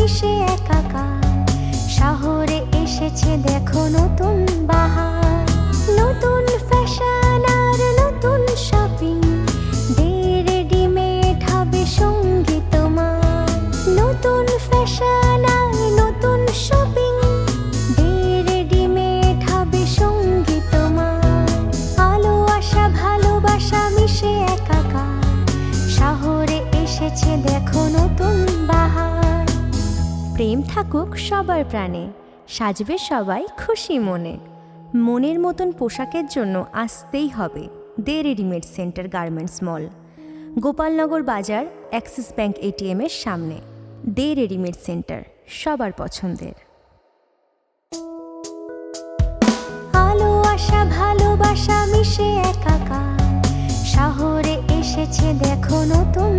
মিশে একাকার। শহরে এসেছে দেখো নতুন বাহার, নতুন ফ্যাশন আর নতুন শপিং। দে রেডিমেড হবে সঙ্গী তোমার, নতুন ফ্যাশন আর নতুন শপিং। দে রেডিমেড হবে সঙ্গী তোমার। আলো আশা ভালোবাসা মিশে একাকার। শহরে এসেছে দেখো নতুন বাহার। প্রেম থাকুক সবার প্রাণে, সাজবে সবাই খুশি মনে। মনের মতন পোশাকের জন্য আসতেই হবে দে রেডিমেড সেন্টার গার্মেন্টস মল, গোপালনগর বাজার, অ্যাক্সিস ব্যাংক এটিএম এর সামনে। দে রেডিমেড সেন্টার সবার পছন্দের। আলো আশা ভালোবাসা মিশে একাকার। শহরে এসেছে দেখো নতুন